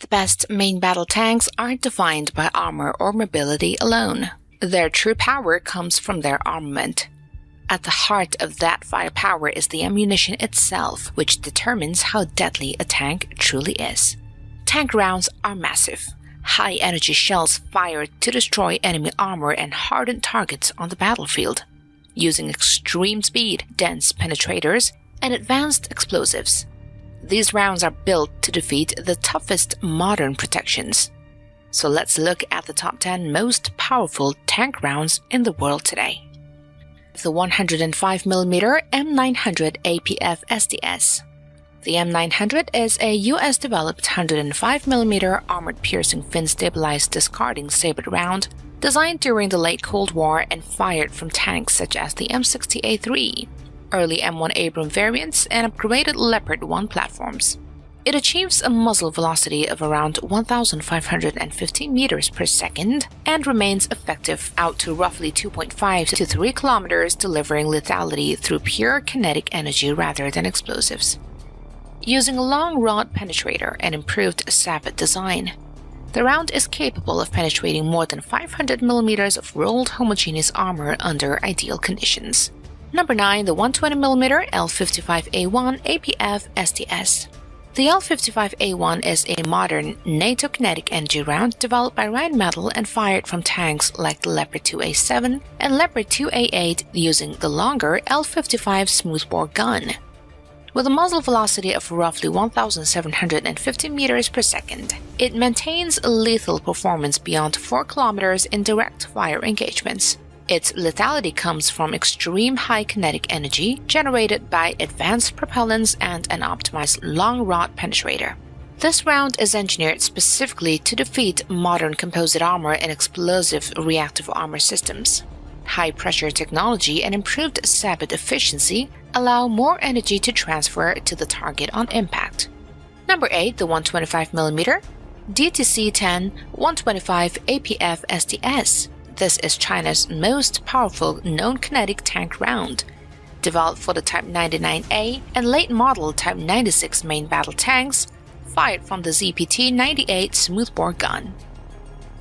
best main battle tanks aren't defined by armor or mobility alone. Their true power comes from their armament. At the heart of that firepower is the ammunition itself, which determines how deadly a tank truly is. Tank rounds are massive, high-energy shells fired to destroy enemy armor and hardened targets on the battlefield, using extreme speed, dense penetrators, and advanced explosives. These rounds are built to defeat the toughest modern protections. So let's look at the top 10 most powerful tank rounds in the world today. The 105mm M900 APFSDS. The M900 is a US-developed 105mm armored-piercing fin-stabilized discarding saber round designed during the late Cold War and fired from tanks such as the M60A3, early M1 Abrams variants, and upgraded Leopard 1 platforms. It achieves a muzzle velocity of around 1,550 meters per second and remains effective out to roughly 2.5 to 3 kilometers, delivering lethality through pure kinetic energy rather than explosives. Using a long rod penetrator and improved sabot design, the round is capable of penetrating more than 500 millimeters of rolled homogeneous armor under ideal conditions. Number 9. The 120mm L55A1 APFSDS. The L55A1 is a modern NATO kinetic energy round developed by Rheinmetall and fired from tanks like the Leopard 2A7 and Leopard 2A8 using the longer L55 smoothbore gun. With a muzzle velocity of roughly 1,750 meters per second, it maintains a lethal performance beyond 4 kilometers in direct fire engagements. Its lethality comes from extreme high kinetic energy generated by advanced propellants and an optimized long rod penetrator. This round is engineered specifically to defeat modern composite armor and explosive reactive armor systems. High-pressure technology and improved sabot efficiency allow more energy to transfer to the target on impact. Number 8. The 125mm DTC10-125 APFSDS. This is China's most powerful known kinetic tank round, developed for the Type 99A and late model Type 96 main battle tanks, fired from the ZPT-98 smoothbore gun.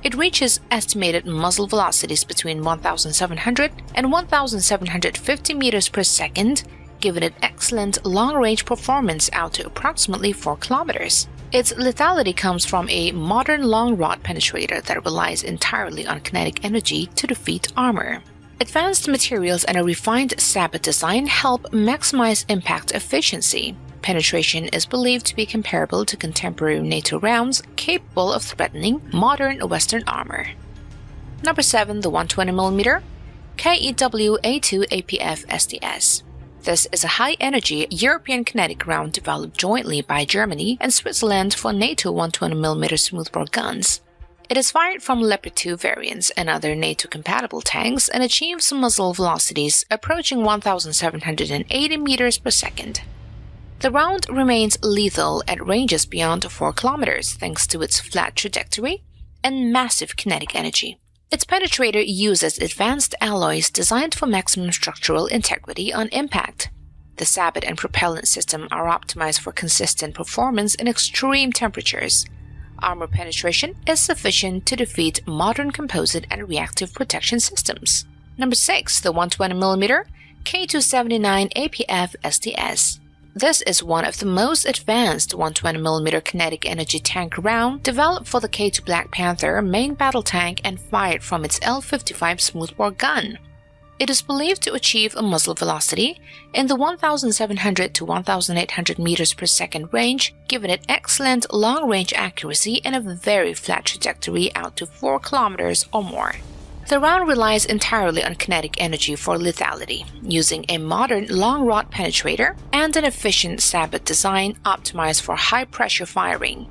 It reaches estimated muzzle velocities between 1,700 and 1,750 meters per second, giving it excellent long-range performance out to approximately 4 kilometers. Its lethality comes from a modern long rod penetrator that relies entirely on kinetic energy to defeat armor. Advanced materials and a refined sabot design help maximize impact efficiency. Penetration is believed to be comparable to contemporary NATO rounds capable of threatening modern Western armor. Number 7. The 120mm KE-W A2 APFSDS. This is a high-energy European kinetic round developed jointly by Germany and Switzerland for NATO 120mm smoothbore guns. It is fired from Leopard 2 variants and other NATO-compatible tanks and achieves muzzle velocities approaching 1,780 meters per second. The round remains lethal at ranges beyond 4 kilometers thanks to its flat trajectory and massive kinetic energy. Its penetrator uses advanced alloys designed for maximum structural integrity on impact. The sabot and propellant system are optimized for consistent performance in extreme temperatures. Armor penetration is sufficient to defeat modern composite and reactive protection systems. Number 6. The 120mm K279 APFSDS. This is one of the most advanced 120mm kinetic energy tank round developed for the K2 Black Panther main battle tank and fired from its L55 smoothbore gun. It is believed to achieve a muzzle velocity in the 1,700 to 1,800 meters per second range, giving it excellent long-range accuracy and a very flat trajectory out to 4 kilometers or more. The round relies entirely on kinetic energy for lethality, using a modern long rod penetrator and an efficient sabot design optimized for high-pressure firing.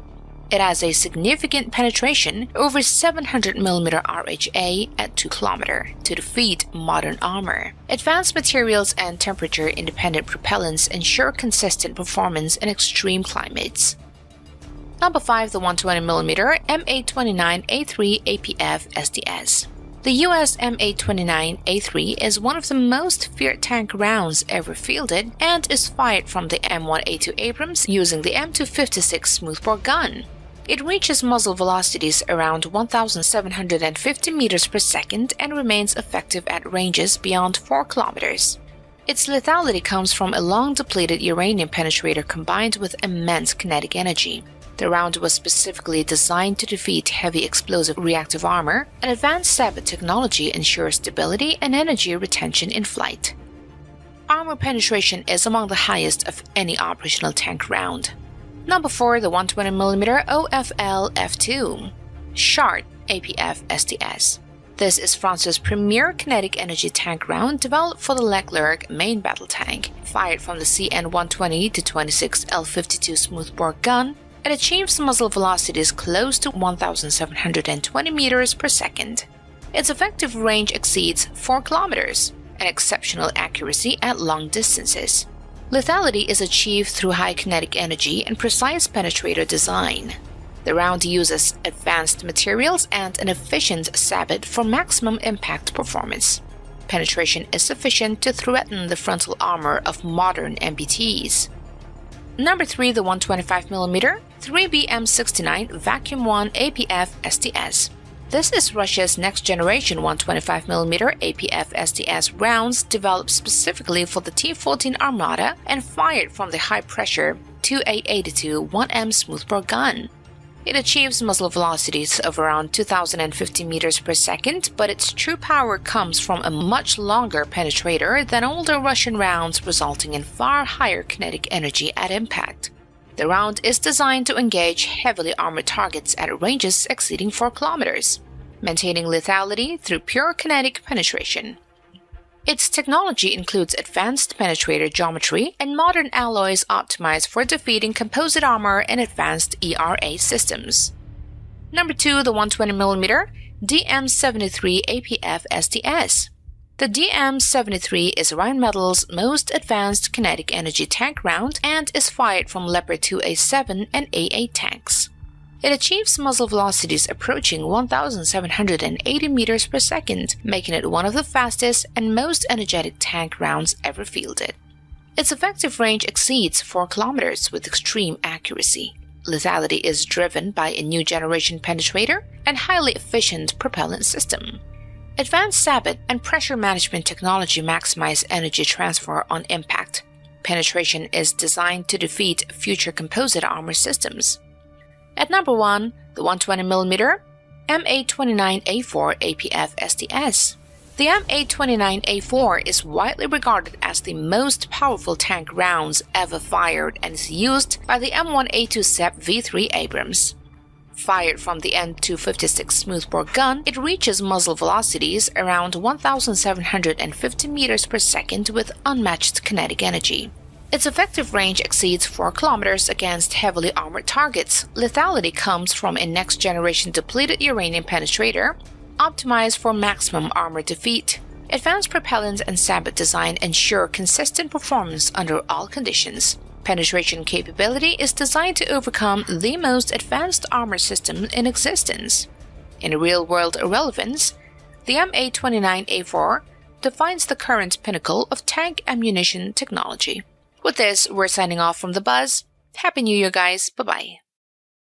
It has a significant penetration over 700mm RHA at 2 km to defeat modern armor. Advanced materials and temperature-independent propellants ensure consistent performance in extreme climates. Number 5. The 120mm M829A3 APFSDS. The US M829A3 is one of the most feared tank rounds ever fielded and is fired from the M1 A2 Abrams using the M256 smoothbore gun. It reaches muzzle velocities around 1,750 meters per second and remains effective at ranges beyond 4 kilometers. Its lethality comes from a long-depleted uranium penetrator combined with immense kinetic energy. The round was specifically designed to defeat heavy explosive reactive armor, and advanced sabot technology ensures stability and energy retention in flight. Armor penetration is among the highest of any operational tank round. Number 4, the 120mm OFL F2 SHARD APFSDS. This is France's premier kinetic energy tank round developed for the Leclerc main battle tank. Fired from the CN-120-26 L52 smoothbore gun, it achieves muzzle velocities close to 1,720 meters per second. Its effective range exceeds 4 kilometers, and exceptional accuracy at long distances. Lethality is achieved through high kinetic energy and precise penetrator design. The round uses advanced materials and an efficient sabot for maximum impact performance. Penetration is sufficient to threaten the frontal armor of modern MBTs. Number 3, the 125mm 3BM69 Vacuum-1 APFSDS. This is Russia's next-generation 125mm APFSDS rounds developed specifically for the T-14 Armata and fired from the high-pressure 2A82 1M smoothbore gun. It achieves muzzle velocities of around 2,050 meters per second, but its true power comes from a much longer penetrator than older Russian rounds, resulting in far higher kinetic energy at impact. The round is designed to engage heavily armored targets at ranges exceeding 4 kilometers, maintaining lethality through pure kinetic penetration. Its technology includes advanced penetrator geometry and modern alloys optimized for defeating composite armor and advanced ERA systems. Number 2, the 120mm DM73 APFSDS. The DM73 is Rheinmetall's most advanced kinetic energy tank round and is fired from Leopard 2A7 and A8 tanks. It achieves muzzle velocities approaching 1,780 meters per second, making it one of the fastest and most energetic tank rounds ever fielded. Its effective range exceeds 4 kilometers with extreme accuracy. Lethality is driven by a new generation penetrator and highly efficient propellant system. Advanced sabot and pressure management technology maximize energy transfer on impact. Penetration is designed to defeat future composite armor systems. At number 1, the 120mm M829A4 APFSDS. The M829A4 is widely regarded as the most powerful tank rounds ever fired and is used by the M1A2 V3 Abrams. Fired from the M256 smoothbore gun, it reaches muzzle velocities around 1,750 meters per second with unmatched kinetic energy. Its effective range exceeds 4 kilometers against heavily armored targets. Lethality comes from a next-generation depleted uranium penetrator, optimized for maximum armor defeat. Advanced propellant and sabot design ensure consistent performance under all conditions. Penetration capability is designed to overcome the most advanced armor system in existence. In real-world relevance, the M829A4 defines the current pinnacle of tank ammunition technology. With this, we're signing off from The Buzz. Happy New Year, guys. Bye-bye.